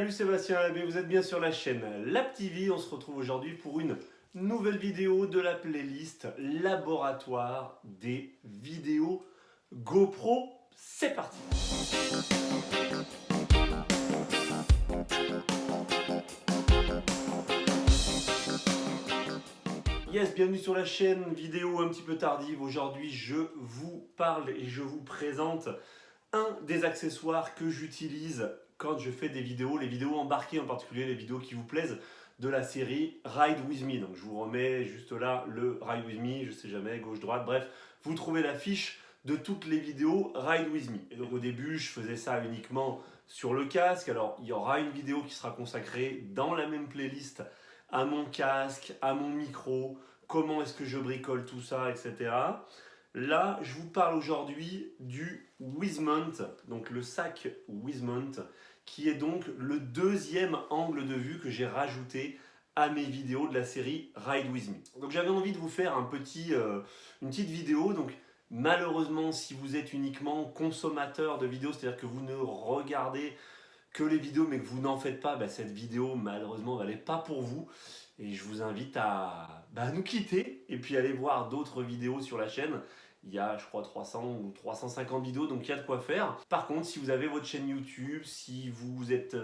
Salut Sébastien Labbé, vous êtes bien sur la chaîne Lab TV. On se retrouve aujourd'hui pour une nouvelle vidéo de la playlist Laboratoire des vidéos GoPro. C'est parti! Yes, bienvenue sur la chaîne, vidéo un petit peu tardive. Aujourd'hui, je vous parle et je vous présente un des accessoires que j'utilise quand je fais des vidéos, les vidéos embarquées en particulier, les vidéos qui vous plaisent de la série Ride With Me. Donc je vous remets juste là le Ride With Me, je sais jamais, gauche-droite, bref, vous trouvez la fiche de toutes les vidéos Ride With Me. Et donc au début, je faisais ça uniquement sur le casque. Alors il y aura une vidéo qui sera consacrée dans la même playlist à mon casque, à mon micro, comment est-ce que je bricole tout ça, etc. Là, je vous parle aujourd'hui du Wizmount, donc le sac Wizmount, qui est donc le deuxième angle de vue que j'ai rajouté à mes vidéos de la série Ride With Me. Donc j'avais envie de vous faire une petite vidéo. Donc malheureusement, si vous êtes uniquement consommateur de vidéos, c'est-à-dire que vous ne regardez que les vidéos mais que vous n'en faites pas, cette vidéo malheureusement elle n'est pas pour vous. Et je vous invite à nous quitter et puis aller voir d'autres vidéos sur la chaîne. Il y a, je crois, 300 ou 350 vidéos, donc il y a de quoi faire. Par contre, si vous avez votre chaîne YouTube, si vous êtes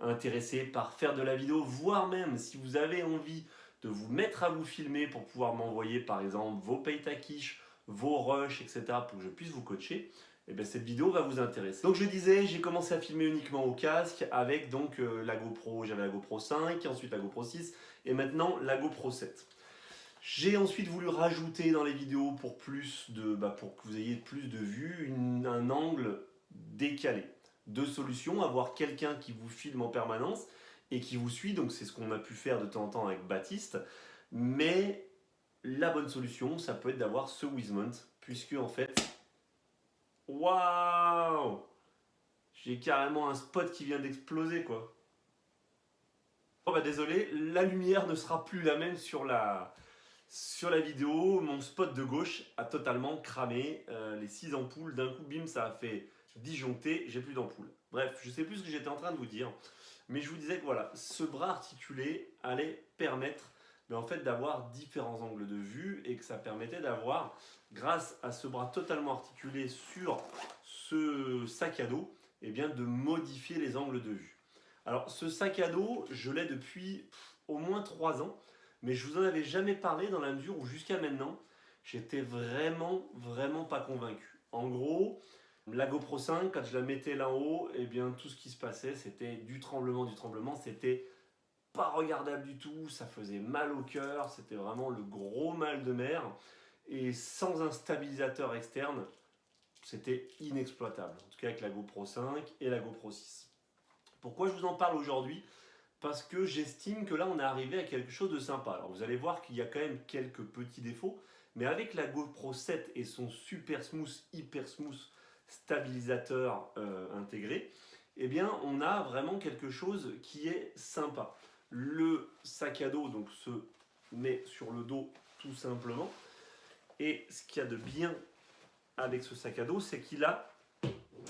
intéressé par faire de la vidéo, voire même si vous avez envie de vous mettre à vous filmer pour pouvoir m'envoyer par exemple vos payes à quiche, vos rushs, etc. pour que je puisse vous coacher, et bien cette vidéo va vous intéresser. Donc je disais, j'ai commencé à filmer uniquement au casque avec donc la GoPro, j'avais la GoPro 5, ensuite la GoPro 6 et maintenant la GoPro 7. J'ai ensuite voulu rajouter dans les vidéos pour que vous ayez plus de vues, un angle décalé. Deux solutions, avoir quelqu'un qui vous filme en permanence et qui vous suit, donc c'est ce qu'on a pu faire de temps en temps avec Baptiste, mais la bonne solution, ça peut être d'avoir ce Wizmount, puisque en fait, waouh! J'ai carrément un spot qui vient d'exploser quoi. Oh désolé, la lumière ne sera plus la même sur la vidéo. Mon spot de gauche a totalement cramé. Les 6 ampoules, d'un coup, bim, ça a fait disjoncter, j'ai plus d'ampoules. Bref, je sais plus ce que j'étais en train de vous dire. Mais je vous disais que voilà, ce bras articulé allait permettre en fait, d'avoir différents angles de vue et que ça permettait d'avoir, grâce à ce bras totalement articulé sur ce sac à dos, de modifier les angles de vue. Alors ce sac à dos, je l'ai depuis au moins 3 ans, mais je vous en avais jamais parlé dans la mesure où jusqu'à maintenant, j'étais vraiment pas convaincu. En gros, la GoPro 5, quand je la mettais là en haut, tout ce qui se passait, c'était du tremblement, c'était pas regardable du tout, ça faisait mal au cœur, c'était vraiment le gros mal de mer. Et sans un stabilisateur externe, c'était inexploitable. En tout cas avec la GoPro 5 et la GoPro 6. Pourquoi je vous en parle aujourd'hui ? Parce que j'estime que là on est arrivé à quelque chose de sympa. Alors vous allez voir qu'il y a quand même quelques petits défauts, mais avec la GoPro 7 et son super smooth, hyper smooth stabilisateur intégré, on a vraiment quelque chose qui est sympa. Le sac à dos donc se met sur le dos tout simplement. Et ce qu'il y a de bien avec ce sac à dos, c'est qu'il a...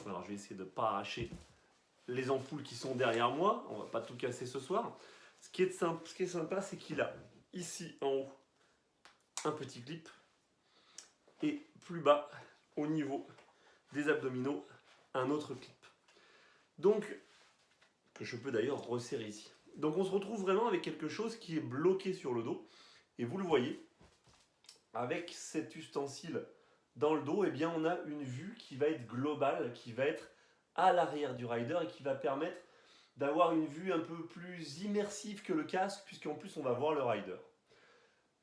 Alors je vais essayer de ne pas arracher les ampoules qui sont derrière moi, on va pas tout casser ce soir. Ce qui est sympa, c'est qu'il a ici en haut un petit clip et plus bas au niveau des abdominaux un autre clip. Donc, que je peux d'ailleurs resserrer ici. Donc on se retrouve vraiment avec quelque chose qui est bloqué sur le dos. Et vous le voyez, avec cet ustensile dans le dos, on a une vue qui va être globale, qui va être à l'arrière du rider et qui va permettre d'avoir une vue un peu plus immersive que le casque, puisqu'en plus on va voir le rider.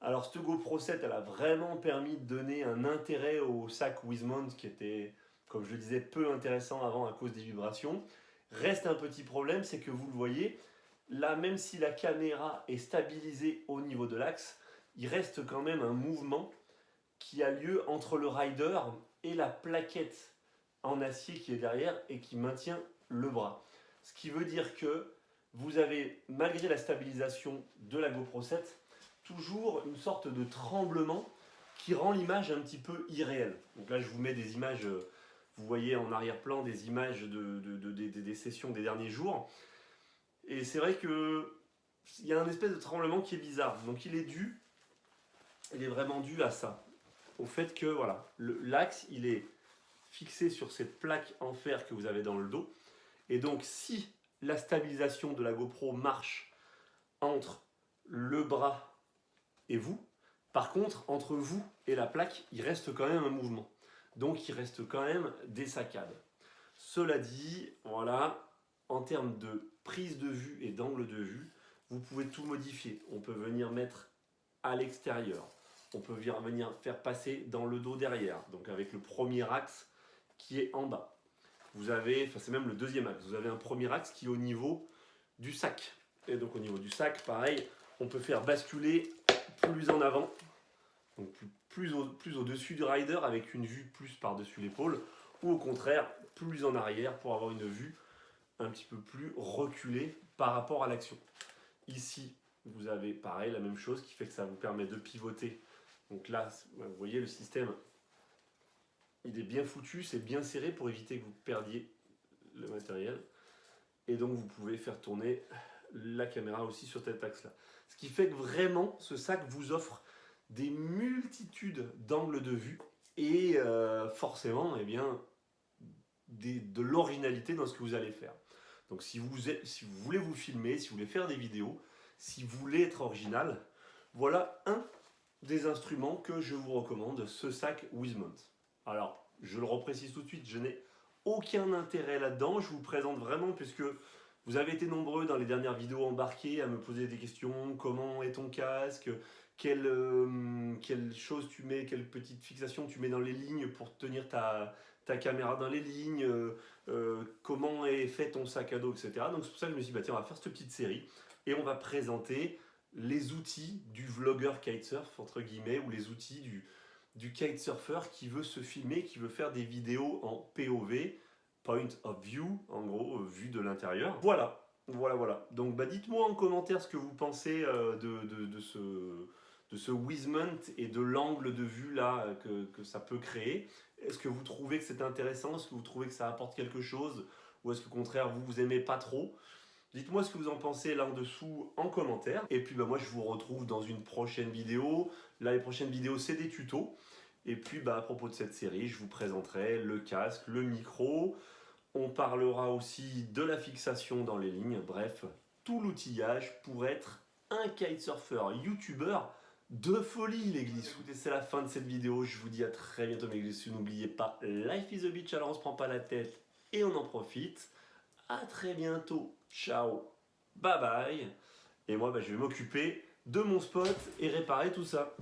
Alors cette GoPro 7, elle a vraiment permis de donner un intérêt au sac Wizmount qui était, comme je le disais, peu intéressant avant à cause des vibrations. Reste un petit problème, c'est que vous le voyez, là même si la caméra est stabilisée au niveau de l'axe, il reste quand même un mouvement qui a lieu entre le rider et la plaquette en acier qui est derrière et qui maintient le bras. Ce qui veut dire que vous avez, malgré la stabilisation de la GoPro 7, toujours une sorte de tremblement qui rend l'image un petit peu irréelle. Donc là, je vous mets des images Vous voyez en arrière-plan des images des sessions des derniers jours. Et c'est vrai qu'il y a un espèce de tremblement qui est bizarre. Donc il est vraiment dû à ça. Au fait que voilà, l'axe il est fixé sur cette plaque en fer que vous avez dans le dos. Et donc si la stabilisation de la GoPro marche entre le bras et vous, par contre entre vous et la plaque, il reste quand même un mouvement. Donc il reste quand même des saccades. Cela dit, voilà, en termes de prise de vue et d'angle de vue, vous pouvez tout modifier. On peut venir mettre à l'extérieur. On peut venir faire passer dans le dos derrière, donc avec le premier axe qui est en bas. Vous avez, enfin c'est même le deuxième axe, vous avez un premier axe qui est au niveau du sac. Et donc au niveau du sac, pareil, on peut faire basculer plus en avant, donc plus au-dessus du rider avec une vue plus par-dessus l'épaule, ou au contraire, plus en arrière pour avoir une vue un petit peu plus reculée par rapport à l'action. Ici, vous avez pareil, la même chose qui fait que ça vous permet de pivoter. Donc là, vous voyez le système, il est bien foutu, c'est bien serré pour éviter que vous perdiez le matériel. Et donc vous pouvez faire tourner la caméra aussi sur cet axe-là. Ce qui fait que vraiment, ce sac vous offre des multitudes d'angles de vue et forcément, eh bien, de l'originalité dans ce que vous allez faire. Donc si vous voulez vous filmer, si vous voulez faire des vidéos, si vous voulez être original, voilà un des instruments que je vous recommande, ce sac Wizmount. Alors, je le reprécise tout de suite, je n'ai aucun intérêt là-dedans, je vous présente vraiment puisque vous avez été nombreux dans les dernières vidéos embarquées à me poser des questions, comment est ton casque, quelle chose tu mets, quelle petite fixation tu mets dans les lignes pour tenir ta caméra dans les lignes, comment est fait ton sac à dos, etc. Donc c'est pour ça que je me suis dit, bah, tiens, on va faire cette petite série et on va présenter les outils du vlogueur kitesurf, entre guillemets, ou les outils du kitesurfer qui veut se filmer, qui veut faire des vidéos en POV, point of view, en gros, vue de l'intérieur. Voilà, voilà, voilà. Donc bah, dites-moi en commentaire ce que vous pensez de ce Wizmount et de l'angle de vue là que ça peut créer. Est-ce que vous trouvez que c'est intéressant? Est-ce que vous trouvez que ça apporte quelque chose? Ou est-ce que au contraire vous aimez pas trop? Dites-moi ce que vous en pensez là en dessous en commentaire. Et puis bah, moi je vous retrouve dans une prochaine vidéo. Là les prochaines vidéos c'est des tutos. Et puis bah, à propos de cette série, je vous présenterai le casque, le micro. On parlera aussi de la fixation dans les lignes. Bref, tout l'outillage pour être un kitesurfer youtubeur de folie les glissous. Et c'est la fin de cette vidéo. Je vous dis à très bientôt mes glissous. N'oubliez pas, life is a beach, alors on se prend pas la tête et on en profite. À très bientôt. Ciao. Bye bye. Et moi, bah, je vais m'occuper de mon spot et réparer tout ça.